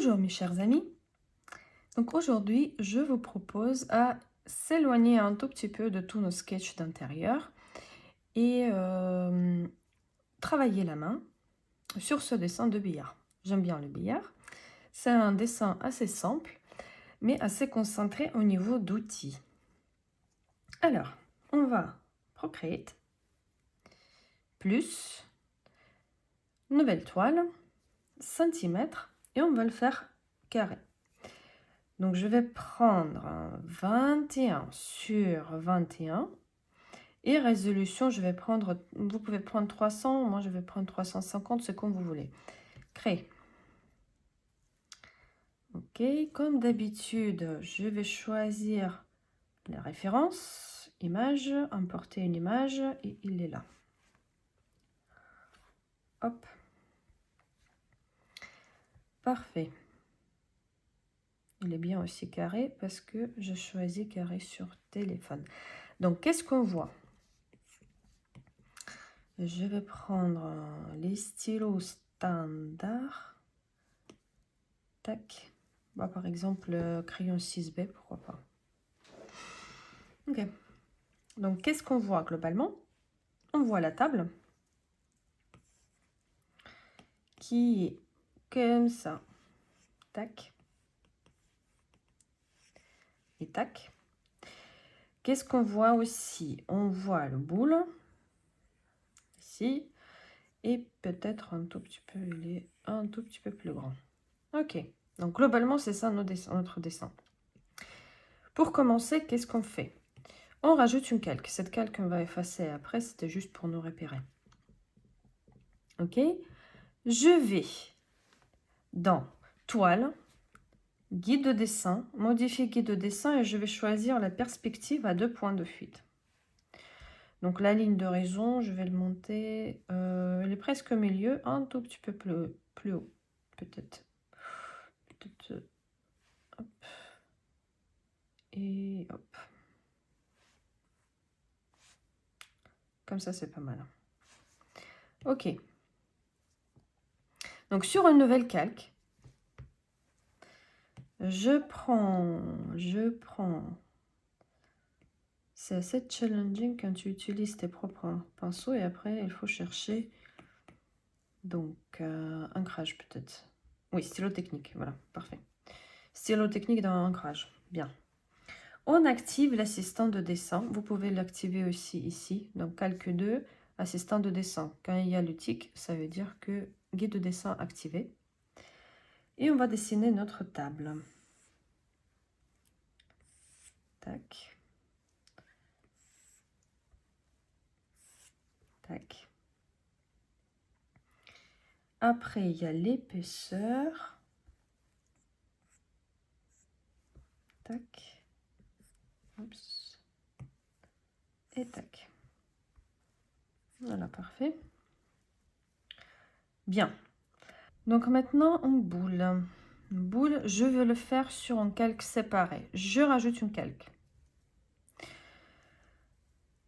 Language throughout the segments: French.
Bonjour mes chers amis. Donc aujourd'hui, je vous propose à s'éloigner un tout petit peu de tous nos sketchs d'intérieur et travailler la main sur ce dessin de billard. J'aime bien le billard. C'est un dessin assez simple, mais assez concentré au niveau d'outils. Alors, on va Procreate, plus, nouvelle toile, centimètres, et on va le faire carré. Donc, je vais prendre un 21 sur 21. Et résolution, je vais prendre, vous pouvez prendre 300, moi je vais prendre 350, c'est comme vous voulez. Créer. Ok, comme d'habitude, je vais choisir la référence, image, importer une image, et il est là. Hop. Parfait. Il est bien aussi carré parce que je choisis carré sur téléphone. Donc, qu'est-ce qu'on voit? Je vais prendre les stylos standards. Tac. Bah, par exemple, crayon 6B, pourquoi pas. Ok. Donc, qu'est-ce qu'on voit globalement? On voit la table qui est comme ça. Tac. Et tac. Qu'est-ce qu'on voit aussi? On voit le boule. Ici. Et peut-être un tout petit peu, il est un tout petit peu plus grand. Ok. Donc, globalement, c'est ça notre dessin. Pour commencer, qu'est-ce qu'on fait? On rajoute une calque. Cette calque, on va effacer après. C'était juste pour nous repérer. Ok. Je vais dans Toile, Guide de dessin, Modifier guide de dessin et je vais choisir la perspective à 2 points de fuite. Donc la ligne d'horizon, je vais le monter, elle est presque au milieu, un tout petit peu plus haut, peut-être. Hop. Et hop. Comme ça, c'est pas mal. Ok. Donc sur une nouvelle calque, je prends. C'est assez challenging quand tu utilises tes propres pinceaux et après il faut chercher donc ancrage peut-être. Oui, stylo technique, voilà, parfait. Stylo technique dans ancrage, bien. On active l'assistant de dessin, vous pouvez l'activer aussi ici, donc calque 2, assistant de dessin. Quand il y a le tic, ça veut dire que guide de dessin activé. Et on va dessiner notre table. Tac. Tac. Après, il y a l'épaisseur. Tac. Oups. Et tac. Voilà, parfait. Bien. Donc maintenant, on boule. Boule, je veux le faire sur un calque séparé. Je rajoute une calque.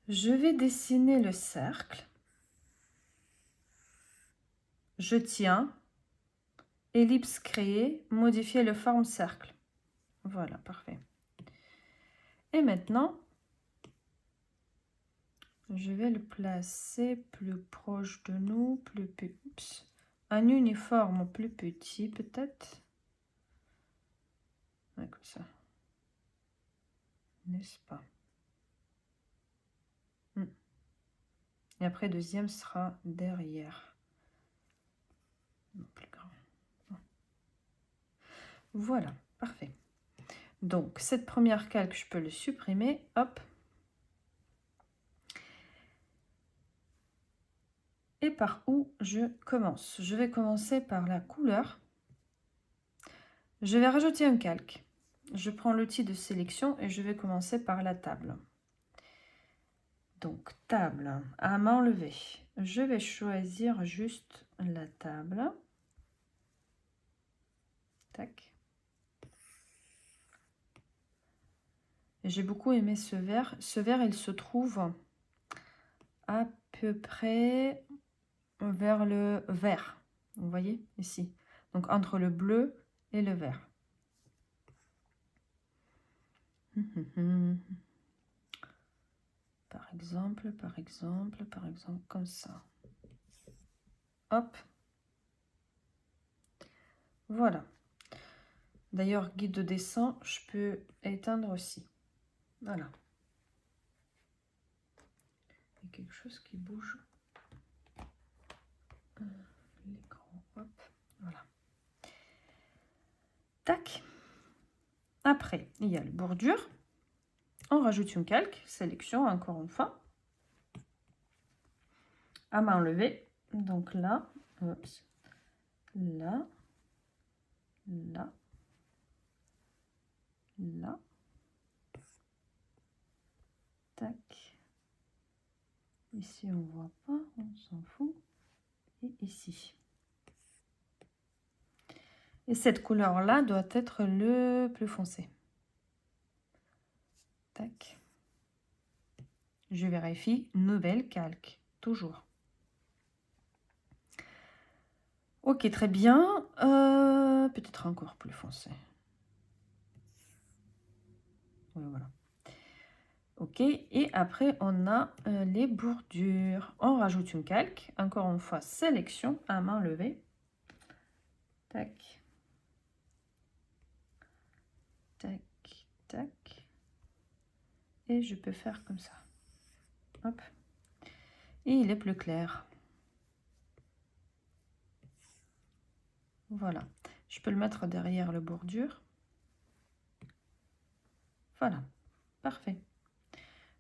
Je vais dessiner le cercle. Je tiens. Ellipse créée. Modifier le forme cercle. Voilà, parfait. Et maintenant, je vais le placer plus proche de nous, oups, un uniforme plus petit peut-être. Ouais, comme ça. N'est-ce pas? Et après, deuxième sera derrière. Non, plus grand. Voilà, parfait. Donc, cette première calque, je peux le supprimer. Hop. Et par où je commence? Je vais commencer par la couleur. Je vais rajouter un calque. Je prends l'outil de sélection et je vais commencer par la table. Donc, table à main levée. Je vais choisir juste la table. Tac. J'ai beaucoup aimé ce vert. Ce vert, il se trouve à peu près vers le vert. Vous voyez ici. Donc, entre le bleu et le vert. Par exemple, comme ça. Hop. Voilà. D'ailleurs, guide de dessin, je peux éteindre aussi. Voilà. Il y a quelque chose qui bouge. L'écran, hop, voilà. Tac. Après, il y a le bordure. On rajoute une calque, sélection, encore une fois. À main levée. Donc là, oups, là, là, là. Tac. Ici, on voit pas, on s'en fout. Et ici. Et cette couleur-là doit être le plus foncé. Tac. Je vérifie, nouvelle calque, toujours. Ok, très bien. Peut-être encore plus foncé. Oui, voilà. Ok, et après, on a les bordures. On rajoute une calque. Encore une fois, sélection à main levée. Tac. Tac, tac. Et je peux faire comme ça. Hop. Et il est plus clair. Voilà. Je peux le mettre derrière le bordure. Voilà. Parfait.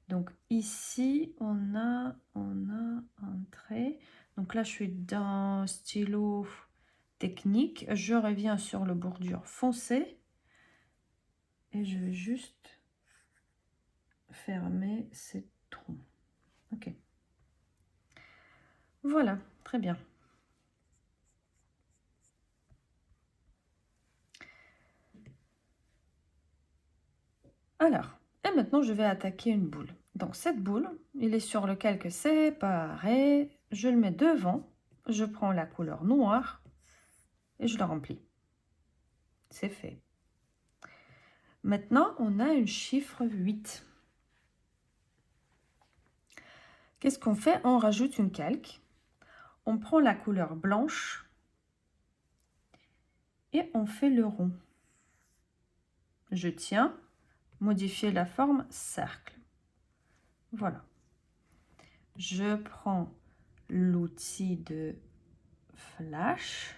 Donc ici, on a un trait. Donc là, je suis dans stylo technique. Je reviens sur le bordure foncé. Et je vais juste fermer ces trous. Ok. Voilà, très bien. Alors, et maintenant, je vais attaquer une boule. Donc cette boule, il est sur le calque séparé. Je le mets devant. Je prends la couleur noire et je la remplis. C'est fait. Maintenant, on a un chiffre 8. Qu'est-ce qu'on fait? On rajoute une calque. On prend la couleur blanche et on fait le rond. Je tiens, modifier la forme cercle. Voilà. Je prends l'outil de flash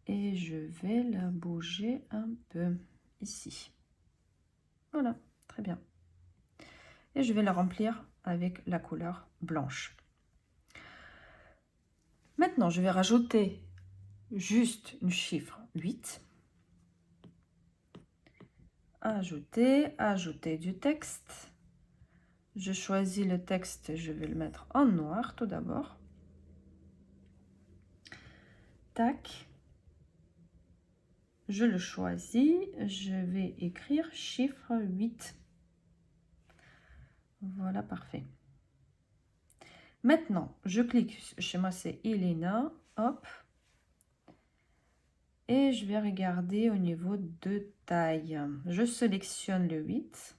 et je vais la bouger un peu ici. Voilà, très bien. Et je vais la remplir avec la couleur blanche. Maintenant, je vais rajouter juste une chiffre 8. Ajouter du texte. Je choisis le texte, je vais le mettre en noir tout d'abord. Tac. Je le choisis, je vais écrire chiffre 8. Voilà, parfait. Maintenant, je clique, chez moi c'est Elena, hop. Et je vais regarder au niveau de taille. Je sélectionne le 8.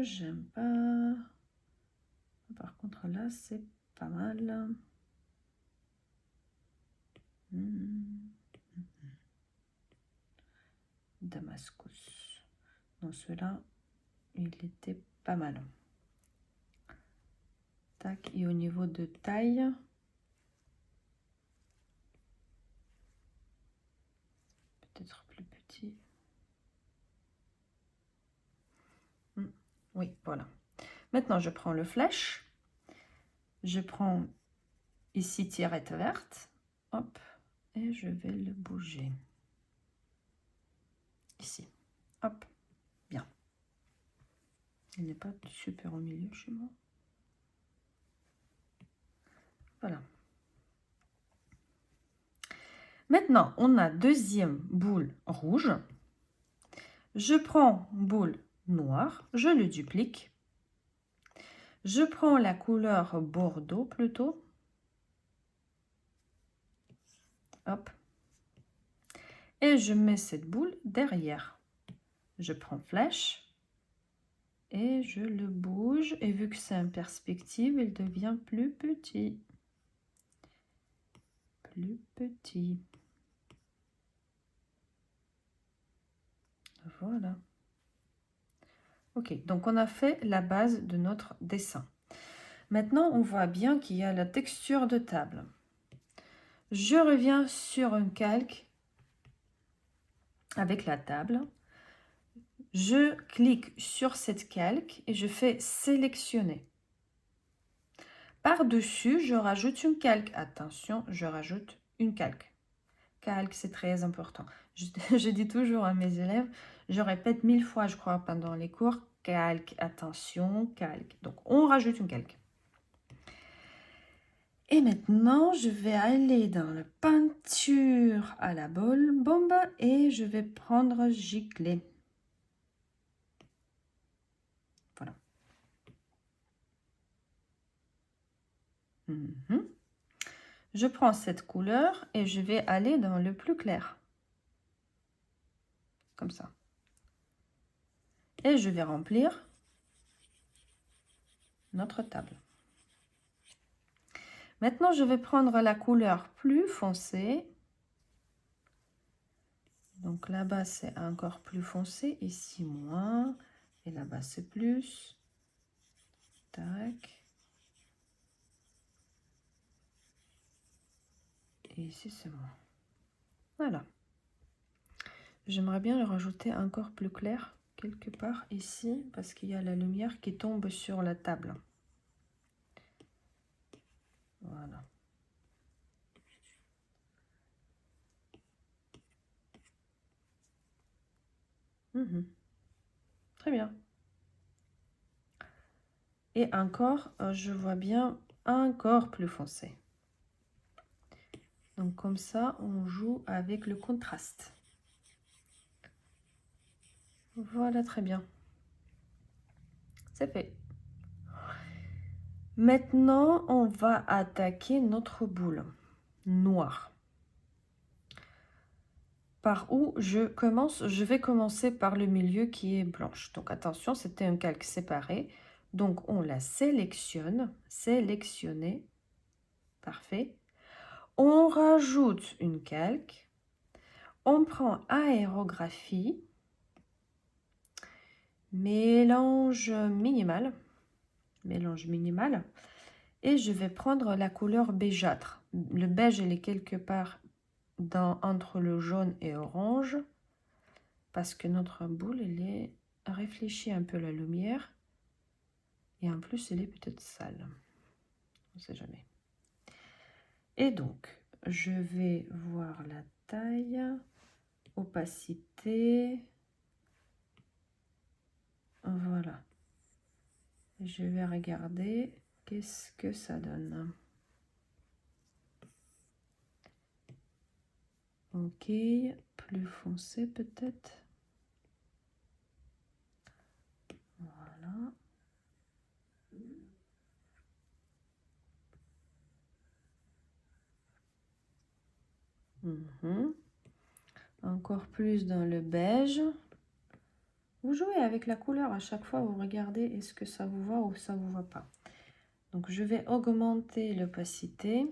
J'aime pas. Par contre là, c'est pas mal. Damascus. Non, celui-là, il était pas mal. Tac, et au niveau de taille, peut-être plus petit. Oui, voilà. Maintenant, je prends le flash. Je prends ici tirette verte. Hop, et je vais le bouger. Ici. Hop, bien. Il n'est pas super au milieu chez moi. Voilà. Maintenant, on a deuxième boule rouge. Je prends boule noire, je le duplique. Je prends la couleur bordeaux plutôt. Hop. Et je mets cette boule derrière. Je prends flèche et je le bouge. Et vu que c'est en perspective, il devient plus petit. Plus petit. Voilà. Ok, donc on a fait la base de notre dessin. Maintenant, on voit bien qu'il y a la texture de table. Je reviens sur un calque avec la table. Je clique sur cette calque et je fais sélectionner. Par-dessus, je rajoute une calque. Attention, je rajoute une calque. Calque, c'est très important. Je dis toujours à mes élèves, je répète 1000 fois, je crois, pendant les cours, calque, attention, calque. Donc, on rajoute une calque. Et maintenant, je vais aller dans la peinture à la bombe et je vais prendre giclée. Voilà. Je prends cette couleur et je vais aller dans le plus clair. Comme ça. Et je vais remplir notre table. Maintenant, je vais prendre la couleur plus foncée. Donc là-bas, c'est encore plus foncé. Ici, moins. Et là-bas, c'est plus. Tac. Et ici, c'est moins. Voilà. J'aimerais bien le rajouter encore plus clair quelque part ici parce qu'il y a la lumière qui tombe sur la table. Voilà. Très bien. Et encore, je vois bien encore plus foncé. Donc comme ça, on joue avec le contraste. Voilà, très bien. C'est fait. Maintenant, on va attaquer notre boule noire. Par où je commence? Je vais commencer par le milieu qui est blanche. Donc attention, c'était un calque séparé. Donc on la sélectionne. Sélectionner. Parfait. On rajoute une calque. On prend aérographie. Mélange minimal. Mélange minimal. Et je vais prendre la couleur bégeâtre. Le beige, il est quelque part entre le jaune et orange. Parce que notre boule, elle est réfléchie un peu la lumière. Et en plus, elle est peut-être sale. On ne sait jamais. Et donc, je vais voir la taille, opacité. Voilà. Je vais regarder qu'est-ce que ça donne. Ok, plus foncé peut-être. Voilà. Encore plus dans le beige. Vous jouez avec la couleur à chaque fois, vous regardez est-ce que ça vous va ou ça vous va pas. Donc je vais augmenter l'opacité.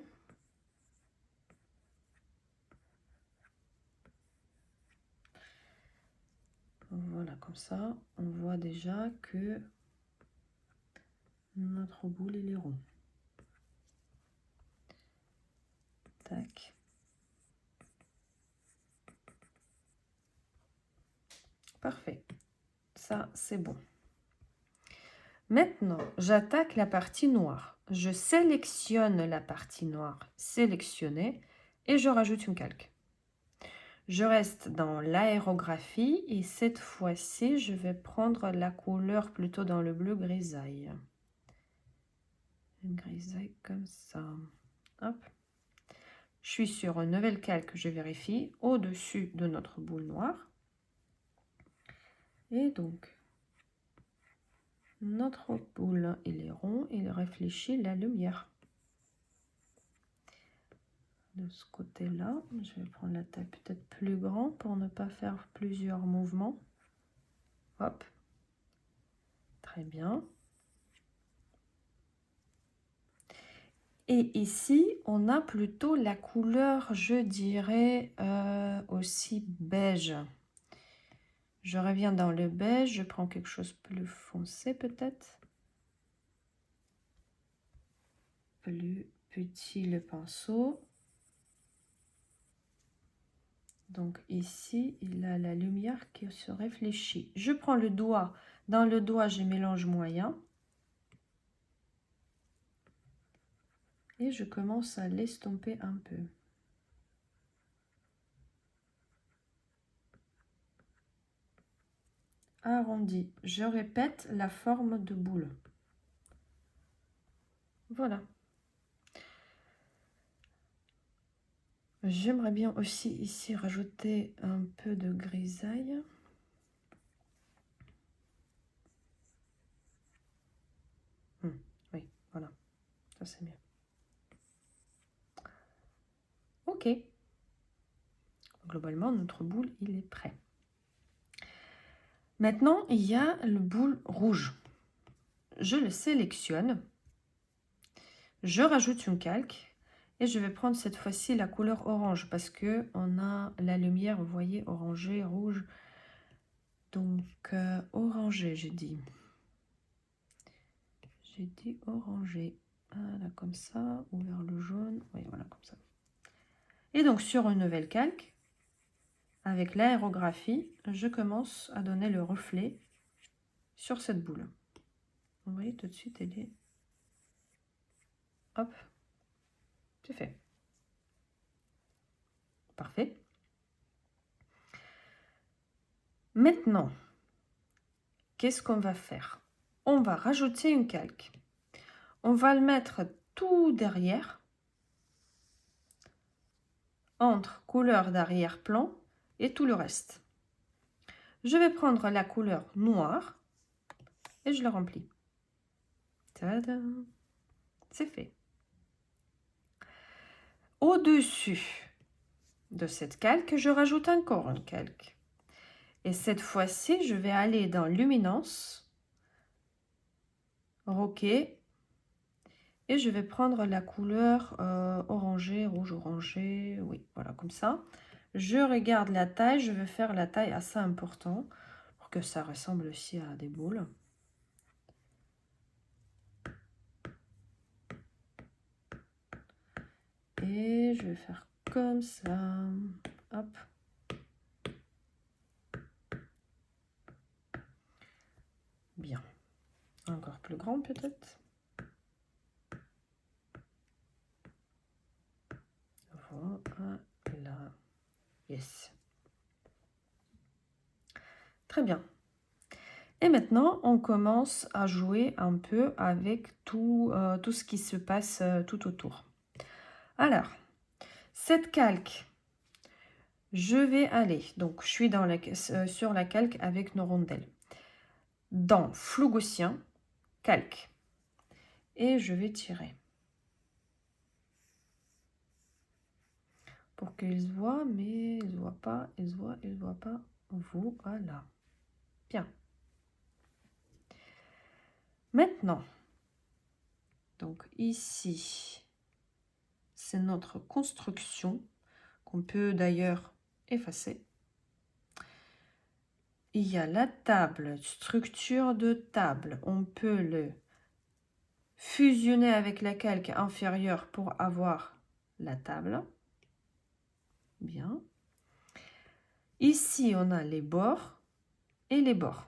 Voilà, comme ça, on voit déjà que notre boule, il est rond. Tac. Parfait. Ça, c'est bon. Maintenant, j'attaque la partie noire. Je sélectionne la partie noire, sélectionner, et je rajoute une calque. Je reste dans l'aérographie et cette fois-ci, je vais prendre la couleur plutôt dans le bleu grisaille. Une grisaille comme ça. Hop. Je suis sur une nouvelle calque, je vérifie, au-dessus de notre boule noire. Et donc, notre boule, il est rond, il réfléchit la lumière. de ce côté-là. Je vais prendre la taille peut-être plus grand pour ne pas faire plusieurs mouvements. Hop. Très bien. Et ici, on a plutôt la couleur, je dirais, aussi beige. Je reviens dans le beige, je prends quelque chose de plus foncé peut-être. Plus petit le pinceau. Donc ici, il a la lumière qui se réfléchit. Je prends le doigt. Dans le doigt, j'ai mélange moyen. Et je commence à l'estomper un peu. Arrondi. Je répète la forme de boule. Voilà. J'aimerais bien aussi ici rajouter un peu de grisaille. Oui, voilà. Ça c'est bien. Ok. Globalement, notre boule, il est prêt. Maintenant, il y a le boule rouge. Je le sélectionne. Je rajoute une calque. Et je vais prendre cette fois-ci la couleur orange parce que on a la lumière, vous voyez, orangé, rouge. Donc, orangé, j'ai dit. J'ai dit orangé. Voilà, comme ça, ou vers le jaune. Oui, voilà, comme ça. Et donc, sur une nouvelle calque, avec l'aérographie, je commence à donner le reflet sur cette boule. Vous voyez, tout de suite, elle est... Hop, c'est fait. Parfait. Maintenant, qu'est-ce qu'on va faire? On va rajouter une calque. On va le mettre tout derrière, entre couleur d'arrière-plan et tout le reste. Je vais prendre la couleur noire et je le remplis. Tada! C'est fait. Au-dessus de cette calque, je rajoute encore une calque. Et cette fois-ci, je vais aller dans Luminance, Roquet, et je vais prendre la couleur orangé, rouge orangé, oui, voilà, comme ça. Je regarde la taille, je vais faire la taille assez importante pour que ça ressemble aussi à des boules. Et je vais faire comme ça, hop. Bien. Encore plus grand peut-être. Voilà. Yes. Très bien. Et maintenant, on commence à jouer un peu avec tout ce qui se passe tout autour. Alors, cette calque, je vais aller, donc je suis dans sur la calque avec nos rondelles. Dans Flou gaussien, calque. Et je vais tirer. Pour qu'ils se voient, mais ils ne se voient pas, ils se voient pas. Voilà. Bien. Maintenant, donc ici, c'est notre construction qu'on peut d'ailleurs effacer. Il y a la table, structure de table. On peut le fusionner avec la calque inférieure pour avoir la table. Bien. Ici, on a les bords et les bords.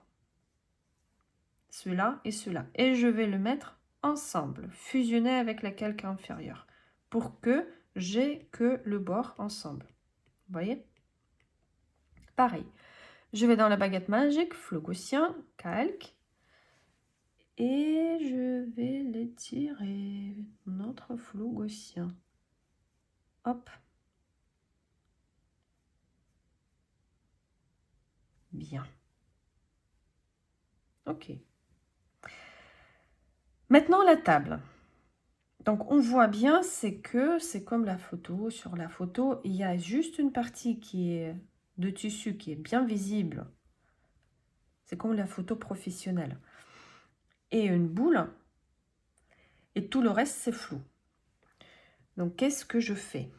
Celui-là et celui-là. Et je vais le mettre ensemble, fusionner avec la calque inférieure pour que j'ai que le bord ensemble. Vous voyez? Pareil. Je vais dans la baguette magique, Flou gaussien, calque. Et je vais l'étirer, notre Flou gaussien. Hop. Bien. Ok. Maintenant la table. Donc, on voit bien, c'est que c'est comme la photo. Sur la photo, il y a juste une partie qui est de tissu qui est bien visible. C'est comme la photo professionnelle. Et une boule. Et tout le reste, c'est flou. Donc, qu'est-ce que je fais?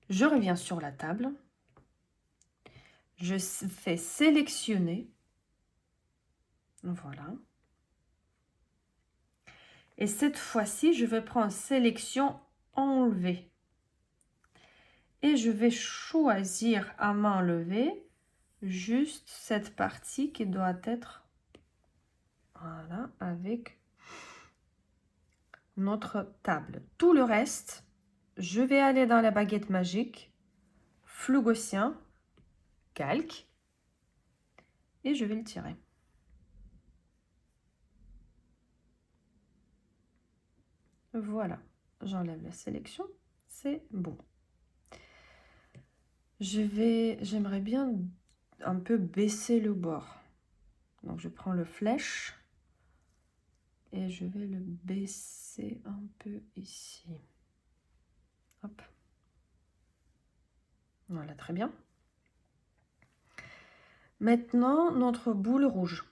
Je reviens sur la table. Je fais sélectionner. Voilà. Et cette fois-ci, je vais prendre sélection enlever. Et je vais choisir à main levée juste cette partie qui doit être, voilà, avec notre table. Tout le reste, je vais aller dans la baguette magique, flou gaussien, calque, et je vais le tirer. Voilà, j'enlève la sélection, c'est bon. J'aimerais bien un peu baisser le bord. Donc je prends le flèche et je vais le baisser un peu ici. Hop. Voilà, très bien. Maintenant, notre boule rouge.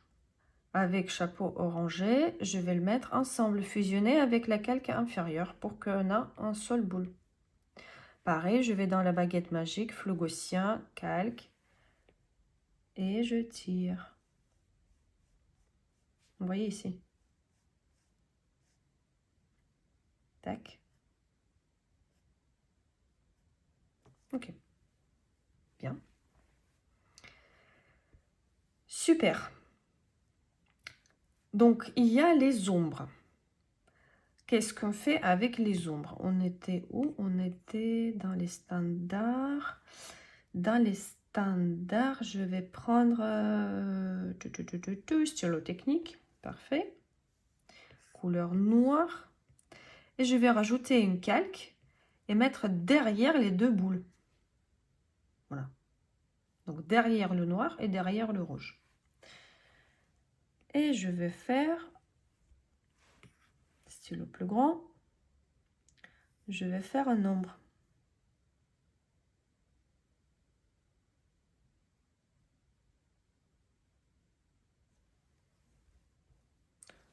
Avec chapeau orangé, je vais le mettre ensemble, fusionné avec la calque inférieure pour qu'on ait un seul boule. Pareil, je vais dans la baguette magique, flou gaussien, calque, et je tire. Vous voyez ici. Tac. Ok. Bien. Super. Donc, il y a les ombres. Qu'est-ce qu'on fait avec les ombres? On était où? On était dans les standards. Dans les standards, je vais prendre stylo technique. Parfait. Couleur noire. Et je vais rajouter une calque et mettre derrière les deux boules. Voilà. Donc derrière le noir et derrière le rouge. Et je vais faire, stylo plus grand, je vais faire un ombre.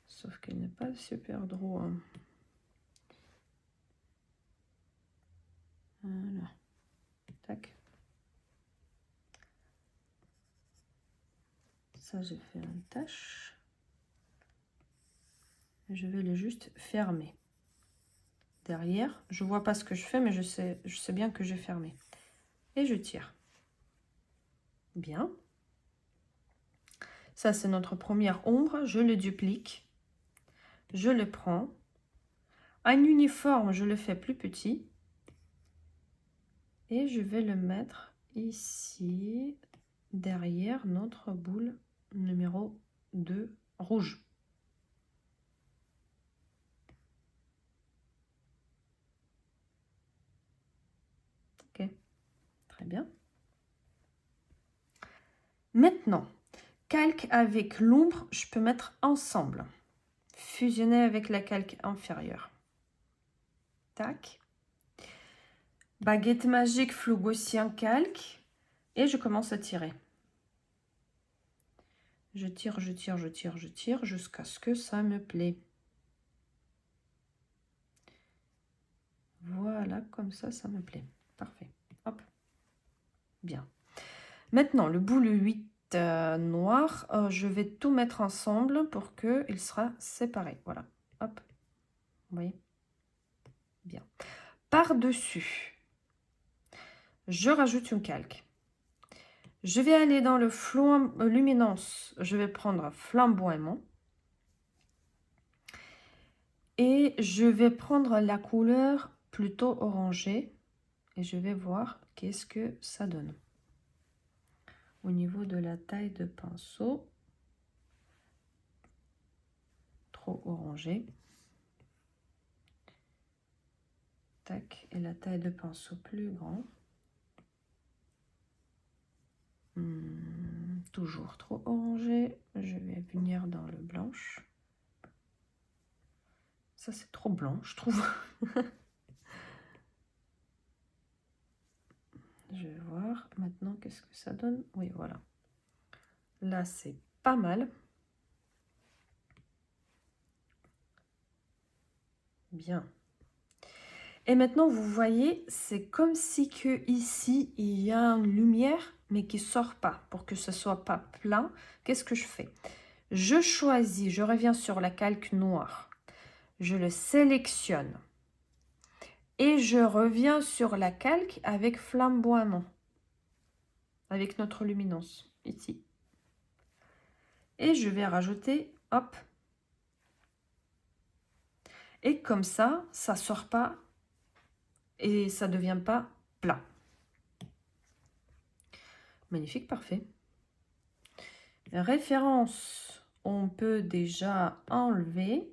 Sauf qu'il n'est pas super droit. Hein. Voilà. Tac. Ça, j'ai fait une tache. Je vais le juste fermer. Derrière, je vois pas ce que je fais, mais je sais bien que j'ai fermé. Et je tire. Bien. Ça, c'est notre première ombre. Je le duplique. Je le prends. Un uniforme, je le fais plus petit. Et je vais le mettre ici, derrière notre boule numéro 2 rouge. Ok, très bien. Maintenant, calque avec l'ombre, je peux mettre ensemble. Fusionner avec la calque inférieure. Tac. Baguette magique, flou gaussien, calque. Et je commence à tirer. Je tire, je tire, je tire, je tire, jusqu'à ce que ça me plaît. Voilà, comme ça me plaît. Parfait. Hop. Bien. Maintenant, le boule 8 noir, je vais tout mettre ensemble pour qu'il sera séparé. Voilà. Hop. Vous voyez? Bien. Par-dessus, je rajoute une calque. Je vais aller dans le luminance. Je vais prendre flamboiement. Et je vais prendre la couleur plutôt orangée. Et je vais voir qu'est-ce que ça donne. Au niveau de la taille de pinceau. Trop orangé. Tac. Et la taille de pinceau plus grand. Toujours trop orangé. Je vais venir dans le blanche. Ça, c'est trop blanc, je trouve. Je vais voir maintenant qu'est-ce que ça donne. Oui, voilà. Là, c'est pas mal. Bien. Et maintenant, vous voyez, c'est comme si que ici, il y a une lumière, mais qui sort pas. Pour que ce soit pas plein, qu'est-ce que je fais? Je choisis, je reviens sur la calque noire. Je le sélectionne. Et je reviens sur la calque avec flamboiement. Avec notre luminance, ici. Et je vais rajouter, hop. Et comme ça sort pas et ça devient pas plat. Magnifique, parfait. Référence, on peut déjà enlever.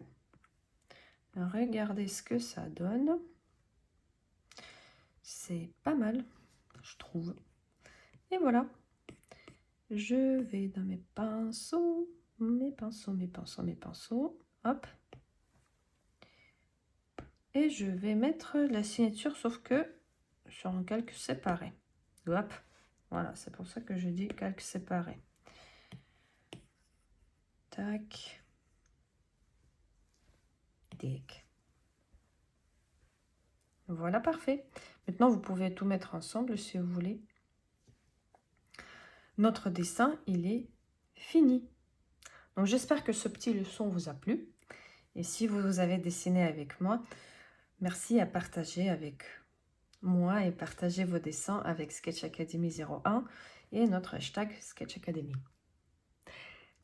Regardez ce que ça donne. C'est pas mal, je trouve. Et voilà. Je vais dans mes pinceaux, mes pinceaux. Hop. Et je vais mettre la signature, sauf que sur un calque séparé. Hop. Voilà, c'est pour ça que je dis calque séparé. Tac. Tic. Voilà, parfait. Maintenant, vous pouvez tout mettre ensemble si vous voulez. Notre dessin, il est fini. Donc, j'espère que ce petit leçon vous a plu. Et si vous avez dessiné avec moi, merci à partager avec moi et partager vos dessins avec Sketch Academy 01 et notre hashtag Sketch Academy.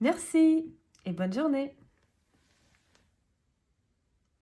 Merci et bonne journée.